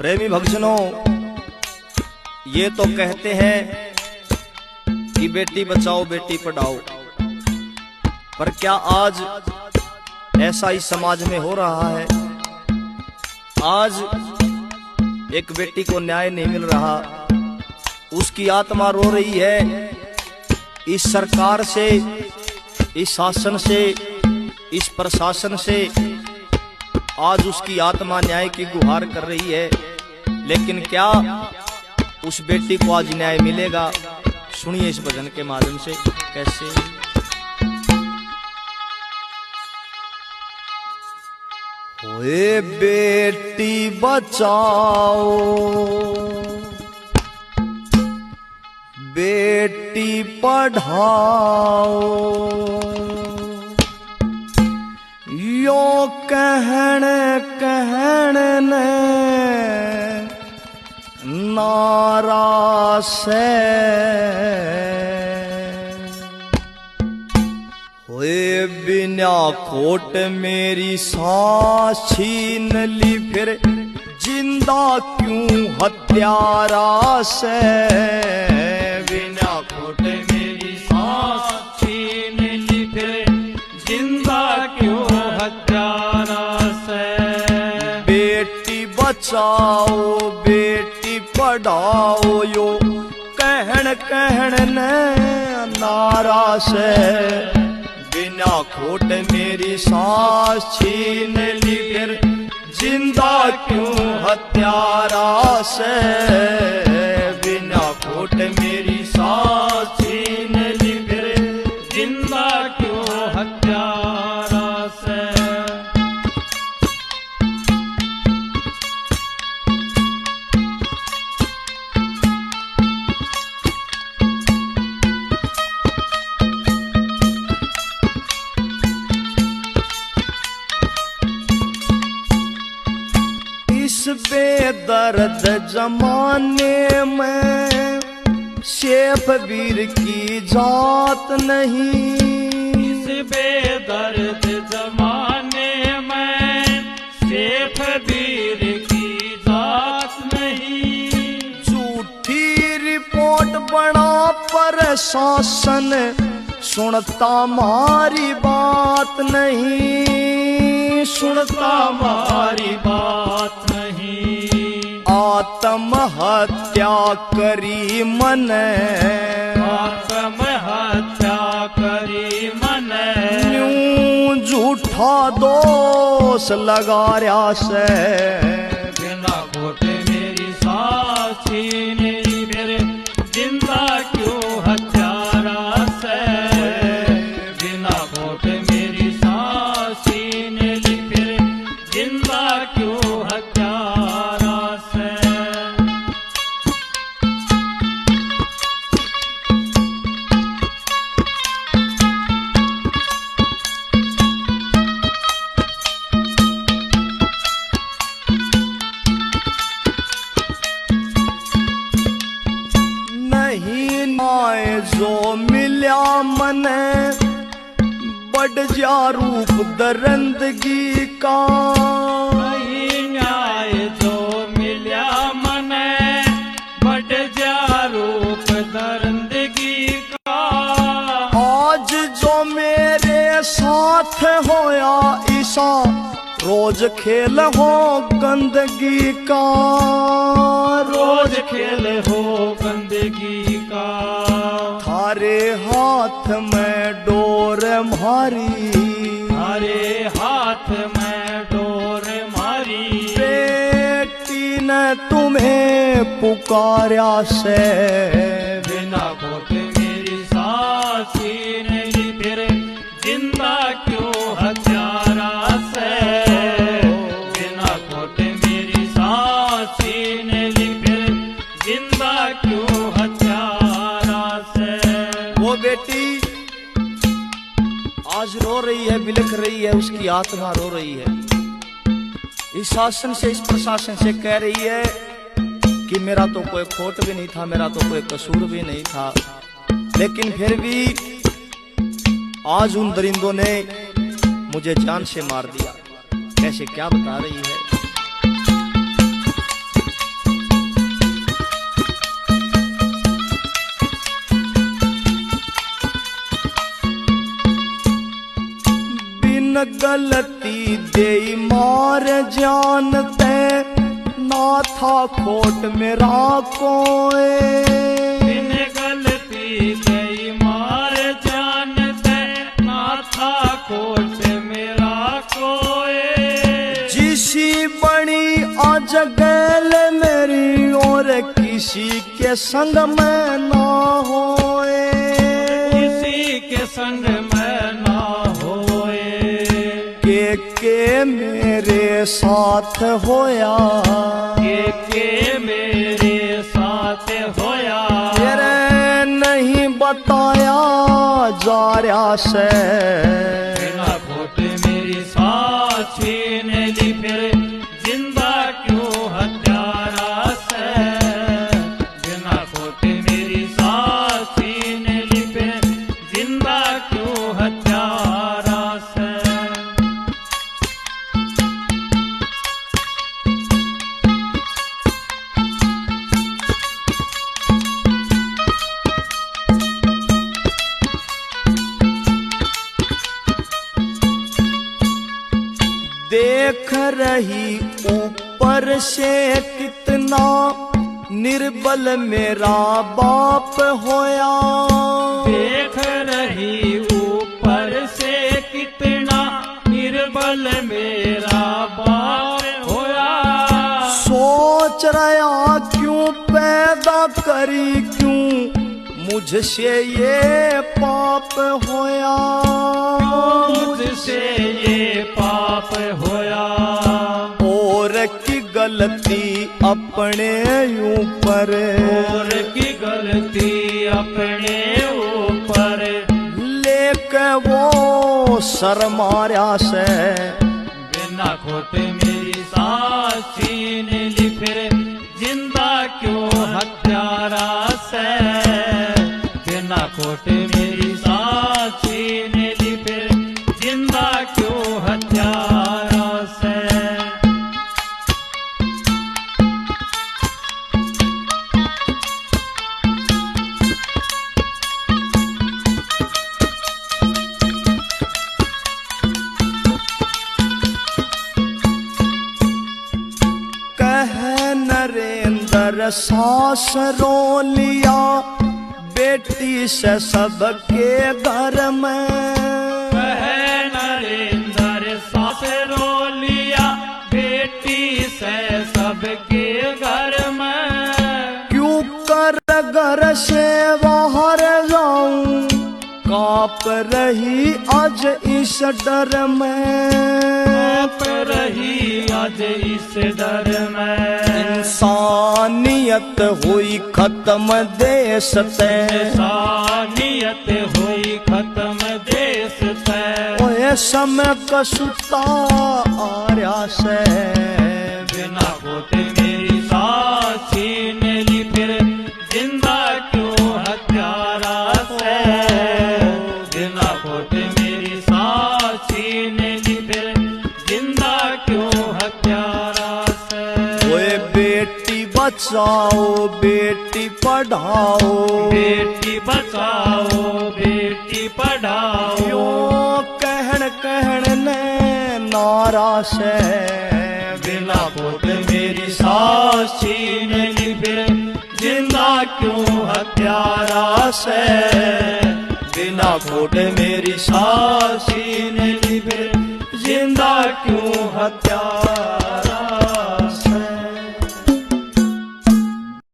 प्रेमी भक्तजनों, ये तो कहते हैं कि बेटी बचाओ बेटी पढ़ाओ, पर क्या आज ऐसा ही समाज में हो रहा है? आज एक बेटी को न्याय नहीं मिल रहा, उसकी आत्मा रो रही है। इस सरकार से, इस शासन से, इस प्रशासन से आज उसकी आत्मा न्याय की गुहार कर रही है, लेकिन क्या उस बेटी को आज न्याय मिलेगा? सुनिए इस भजन के माध्यम से कैसे। ओए बेटी बचाओ बेटी पढ़ाओ, यो कहन ने नारा से होए बिना खोट मेरी सांस छीन ली, फिर जिंदा क्यों हत्यारा से? बिना खोट मेरी सांस छीन ली, फिर जिंदा क्यों हत्यारा से? बेटी बचाओ बेटी पढ़ाओ, यो कहन ने नारा से, बिना खोट मेरी सांस छीन ली, फिर जिंदा क्यों हत्यारा से? बिना खोट मेरी सांस छीन ली, फिर जिंदा क्यों हत्यारा से? इस बेदर्द जमाने में शेफ वीर की जात नहीं। इस बेदर्द जमाने में शेफ वीर की जात नहीं। झूठी रिपोर्ट बना प्रशासन, सुनता मारी बात नहीं, सुनता हमारी बात नहीं। आत्महत्या करी मन, आत्महत्या करी मन, यूं झूठा दोष लगा रहा से। बिना खोट मेरी सांस छीन ली, फिर जिंदा क्यों हत्यारा से? बिना खोट मेरी सांस छीन ली, फिर जिंदा क्यों हत्यारा से? नहीं न्याय जो मिल्या मने, बढ़ जा रूप दरंदगी का। नहीं न्याय जो मिल्या मने, बढ़ जा रूप दरंदगी का। आज जो मेरे साथ होया ईसा, रोज खेल हो गंदगी का। रोज खेल हो गंदगी का। थारे हाथ में डोर मारी, थारे हाथ में डोर मारी। बेटी ने तुम्हें पुकारा से। बिना खोट मेरी सांस छीन ली, फिर जिंदा क्यों हत्यारा से? बिना खोट मेरी सांस छीन ली, फिर जिंदा क्यों हत्यारा से? वो बेटी आज रो रही है, बिलख रही है, उसकी आत्मा रो रही है। इस शासन से, इस प्रशासन से कह रही है कि मेरा तो कोई खोट भी नहीं था, मेरा तो कोई कसूर भी नहीं था, लेकिन फिर भी आज उन दरिंदों ने मुझे जान से मार दिया। कैसे, क्या बता रही है? बिन गलती दे मार जानते ना था खोट मेरा कोई। बिन गलती दई मार जानते ना था खोट मेरा कोई। जिसी बड़ी अजगल मेरी और किसी के संग में ना होए। किसी के संग में ना होए। के मेरे साथ होया। के मेरे साथ होया। तेरे नहीं बताया जा रहा से। बिना खोट मेरी सांस छीन ली फिर जिंदा क्यों हत्यारा से। बिना खोट मेरी सांस छीन ली फिर जिंदा क्यों हत्यारा से। देख रही ऊपर से कितना निर्बल मेरा बाप होया। देख रही ऊपर से कितना निर्बल मेरा बाप होया। सोच रहा क्यों पैदा करी क्यों मुझसे ये पाप होया। मुझसे ये पाप होया। और की गलती अपने ऊपर। और की गलती अपने ऊपर। लेके वो सर मारा से। बिना खोट मेरी सांस छीन ली फिर जिंदा क्यों हत्यारा से। बिना खोट मेरी सांस छीन ली फिर जिंदा क्यों हत्यारा से। कह नरेंद्र सास रो लिया बेटी से सबके घर में। कह नरेंद्र सास रो लिया बेटी से सबके घर में। क्यों कर घर से बाहर जाऊं कांप रही आज इस डर में। कांप रही आज इस डर में। इंसानियत हुई खत्म देश से। इंसानियत हुई खत्म देश से। ओए समय कसुता आर्या से। बिना खोट मेरी सांस छीन ली फिर जिंदा क्यों हत्यारा से। बिना खोट मेरी सांस छीन ली फिर जिंदा क्यों हत्यारा से। ओए बेटी बचाओ बेटी पढ़ाओ। बेटी बचाओ बेटी पढ़ाओ। क्यों कहन कहन ने नारा से। बिना खोट मेरी सांस छीन ली फिर जिंदा क्यों हत्यारा से। बिना खोट मेरी सांस छीन ली फिर जिंदा क्यों हत्यारा